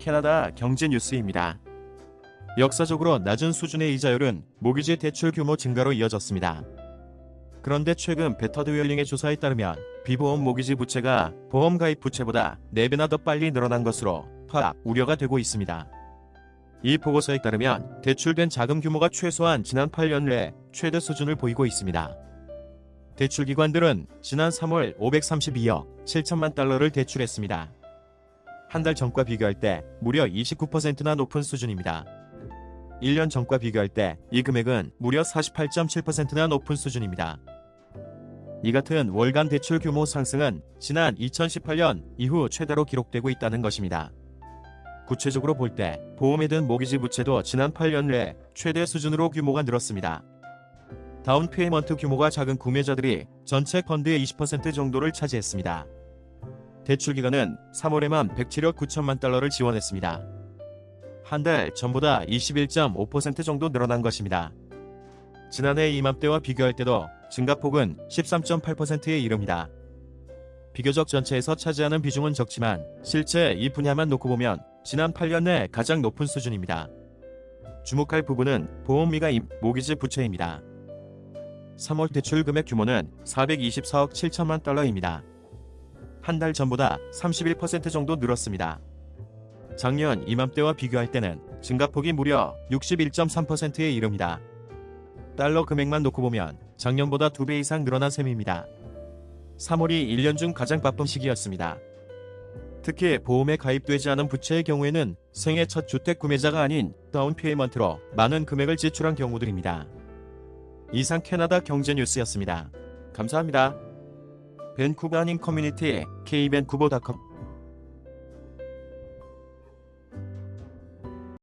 캐나다 경제 뉴스입니다. 역사적으로 낮은 수준의 이자율은 모기지 대출 규모 증가로 이어졌습니다. 그런데 최근 베터드 웰링의 조사에 따르면 비보험 모기지 부채가 보험 가입 부채보다 4배나 더 빨리 늘어난 것으로 우려가 되고 있습니다. 이 보고서에 따르면 대출된 자금 규모가 최소한 지난 8년 내 최대 수준을 보이고 있습니다. 대출기관들은 지난 3월 532억 7천만 달러를 대출했습니다. 한 달 전과 비교할 때 무려 29%나 높은 수준입니다. 1년 전과 비교할 때 이 금액은 무려 48.7%나 높은 수준입니다. 이 같은 월간 대출 규모 상승은 지난 2018년 이후 최다로 기록되고 있다는 것입니다. 구체적으로 볼 때 보험에 든 모기지 부채도 지난 8년 내 최대 수준으로 규모가 늘었습니다. 다운 페이먼트 규모가 작은 구매자들이 전체 펀드의 20% 정도를 차지했습니다. 대출기간은 3월에만 107억 9천만 달러를 지원했습니다. 한 달 전보다 21.5% 정도 늘어난 것입니다. 지난해 이맘때와 비교할 때도 증가폭은 13.8%에 이릅니다. 비교적 전체에서 차지하는 비중은 적지만 실제 이 분야만 놓고 보면 지난 8년 내 가장 높은 수준입니다. 주목할 부분은 보험미가입 모기지 부채입니다. 3월 대출 금액 규모는 424억 7천만 달러입니다. 한 달 전보다 31% 정도 늘었습니다. 작년 이맘때와 비교할 때는 증가폭이 무려 61.3%에 이릅니다. 달러 금액만 놓고 보면 작년보다 2배 이상 늘어난 셈입니다. 3월이 1년 중 가장 바쁜 시기였습니다. 특히 보험에 가입되지 않은 부채의 경우에는 생애 첫 주택 구매자가 아닌 다운 페이먼트로 많은 금액을 지출한 경우들입니다. 이상 캐나다 경제 뉴스였습니다. 감사합니다. 밴쿠버 한인 커뮤니티 k밴쿠버.com